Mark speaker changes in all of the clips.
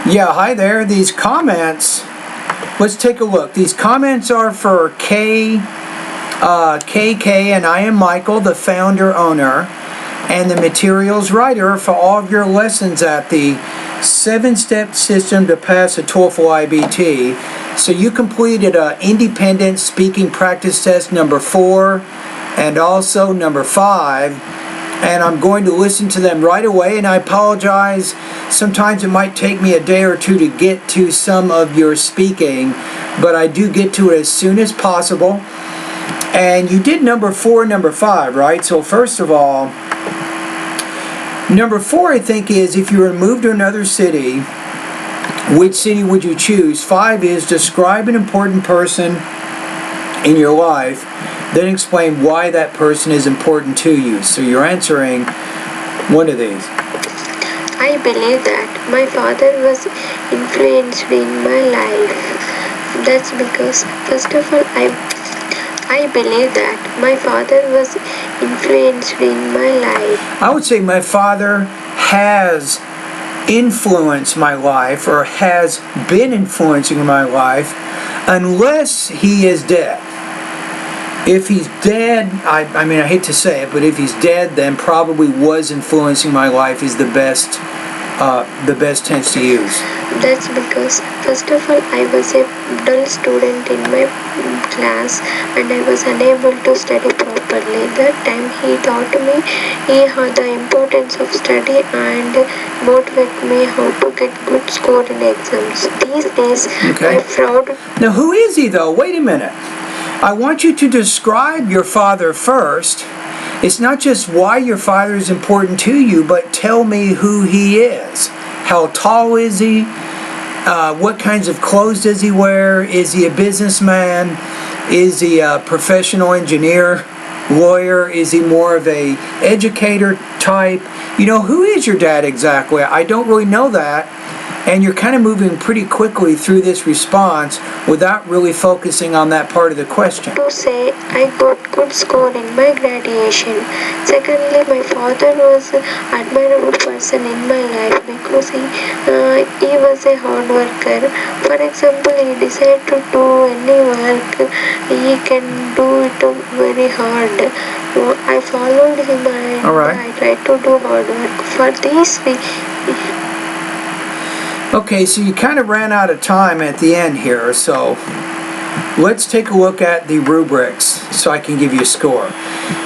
Speaker 1: Yeah, hi there. These comments, let's take a look. These comments are for KK, and I am Michael, the founder, owner, and the materials writer for all of your lessons at the 7-step system to pass a TOEFL iBT. So you completed an independent speaking practice test number 4 and also number 5. And I'm going to listen to them right away, and I apologize. Sometimes it might take me a day or two to get to some of your speaking, but I do get to it as soon as possible. And you did number 4 and number 5, right? So first of all, number 4 I think is if you were to move to another city, which city would you choose? 5 is describe an important person in your life, then explain why that person is important to you. So you're answering one of these.
Speaker 2: I believe that my father was influenced in my life. That's because, first of all, I believe that my father was influenced in my life.
Speaker 1: I would say my father has influenced my life, or has been influencing my life, unless he is dead. If he's dead, I mean, I hate to say it, but if he's dead, then probably was influencing my life is the best tense to use.
Speaker 2: That's because, first of all, I was a dull student in my class and I was unable to study properly. That time he taught me the importance of study and motivated me how to get good score in exams. These days,
Speaker 1: Okay.
Speaker 2: I'm proud.
Speaker 1: Now, who is he, though? Wait a minute. I want you to describe your father first. It's not just why your father is important to you, but tell me who he is. How tall is he? What kinds of clothes does he wear? Is he a businessman? Is he a professional engineer, lawyer? Is he more of a educator type? You know, who is your dad exactly? I don't really know that. And you're kind of moving pretty quickly through this response without really focusing on that part of the question.
Speaker 2: To say I got good score in my graduation. Secondly, my father was an admirable person in my life because he was a hard worker. For example, he decided to do any work, he can do it very hard. I followed him and I tried to do hard work. For this,
Speaker 1: Okay, so you kind of ran out of time at the end here, so let's take a look at the rubrics so I can give you a score.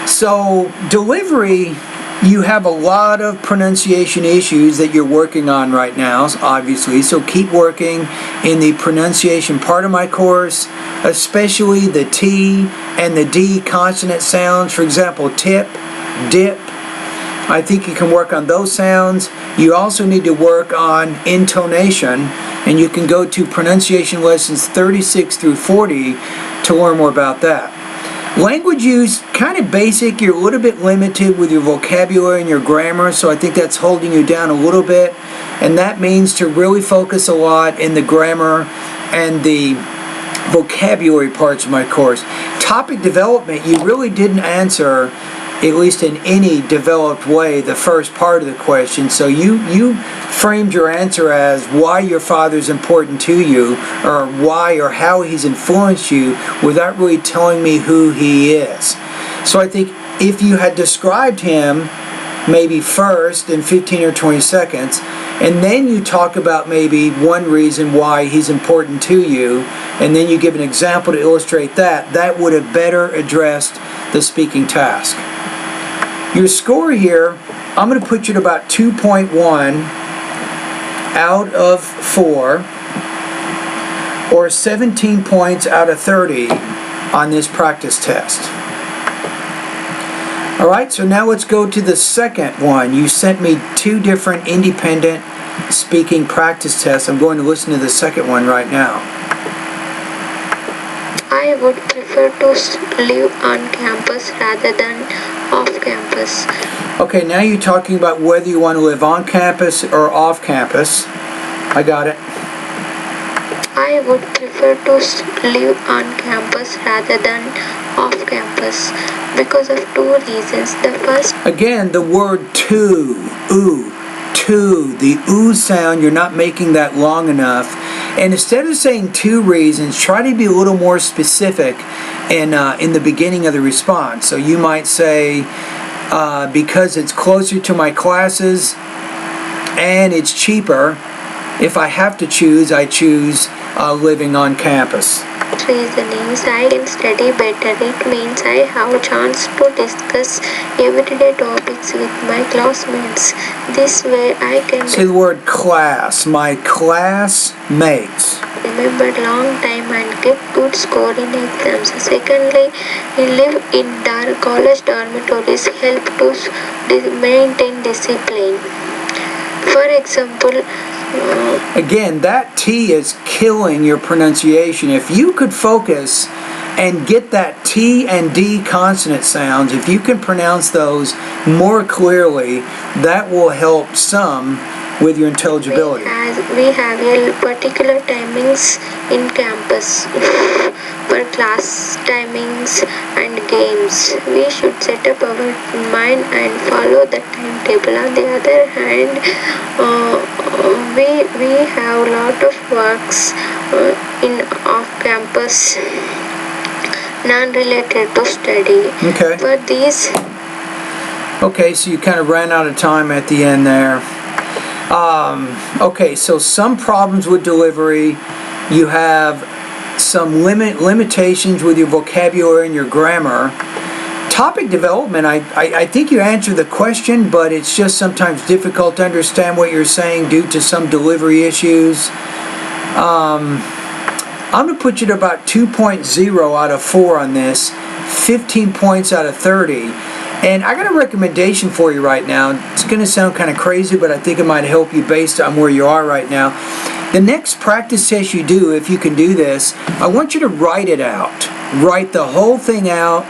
Speaker 1: So delivery, you have a lot of pronunciation issues that you're working on right now, obviously, so keep working in the pronunciation part of my course, especially the T and the D consonant sounds. For example, tip, dip. I think you can work on those sounds. You also need to work on intonation, and you can go to pronunciation lessons 36 through 40 to learn more about that. Language use, kind of basic. You're a little bit limited with your vocabulary and your grammar, so I think that's holding you down a little bit, and that means to really focus a lot in the grammar and the vocabulary parts of my course. Topic development, you really didn't answer, at least in any developed way, the first part of the question. So you framed your answer as why your father's important to you, or why or how he's influenced you, without really telling me who he is. So I think if you had described him maybe first in 15 or 20 seconds, and then you talk about maybe one reason why he's important to you, and then you give an example to illustrate that, that would have better addressed the speaking task. Your score here, I'm going to put you at about 2.1 out of 4, or 17 points out of 30 on this practice test. Alright, so now let's go to the second one. You sent me 2 different independent speaking practice tests. I'm going to listen to the second one right now.
Speaker 2: I would prefer to live on campus rather than off campus.
Speaker 1: Okay, now you're talking about whether you want to live on campus or off campus. I got it.
Speaker 2: I would prefer to live on campus rather than off campus because of 2 reasons. The first,
Speaker 1: again, the word to, two, the ooh sound, you're not making that long enough. And instead of saying 2 reasons, try to be a little more specific in the beginning of the response. So you might say, because it's closer to my classes and it's cheaper, if I have to choose, I choose living on campus.
Speaker 2: Reasonings, I can study better. It means I have a chance to discuss everyday topics with my classmates. This way I can
Speaker 1: Say the word class, my classmates.
Speaker 2: remember long time and get good score in exams. Secondly, live in college dormitories help to maintain discipline. For example,
Speaker 1: Again, that T is killing your pronunciation. If you could focus and get that T and D consonant sounds, if you can pronounce those more clearly, that will help some with your intelligibility.
Speaker 2: we have a particular timings in campus for class timings and games. We should set up our mind and follow the timetable. On the other hand, we have a lot of works in off campus non-related to study.
Speaker 1: Okay.
Speaker 2: For these,
Speaker 1: Okay, so you kind of ran out of time at the end there. Okay, so some problems with delivery. You have some limitations with your vocabulary and your grammar. Topic development, I think you answered the question, but it's just sometimes difficult to understand what you're saying due to some delivery issues. I'm going to put you at about 2.0 out of 4 on this, 15 points out of 30. And I got a recommendation for you right now. It's going to sound kind of crazy, but I think it might help you based on where you are right now. The next practice test you do, if you can do this, I want you to write it out. Write the whole thing out.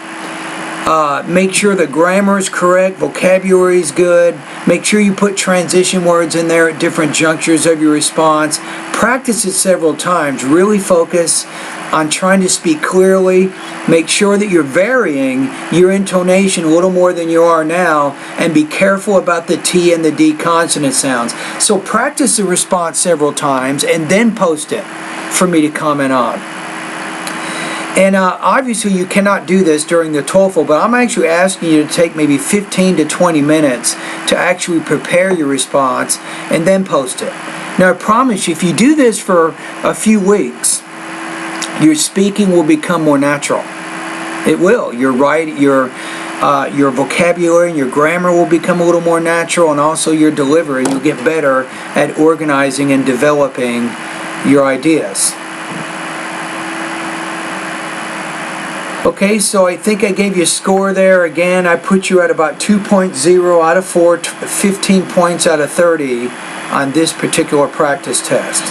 Speaker 1: Make sure the grammar is correct, vocabulary is good. Make sure you put transition words in there at different junctures of your response. Practice it several times. Really focus on trying to speak clearly. Make sure that you're varying your intonation a little more than you are now, and be careful about the T and the D consonant sounds. So practice the response several times and then post it for me to comment on. And obviously you cannot do this during the TOEFL, but I'm actually asking you to take maybe 15 to 20 minutes to actually prepare your response and then post it. Now I promise you, if you do this for a few weeks, your speaking will become more natural. It will. Your vocabulary and your grammar will become a little more natural, and also your delivery. You'll get better at organizing and developing your ideas. Okay, so I think I gave you a score there. Again, I put you at about 2.0 out of 4, 15 points out of 30 on this particular practice test.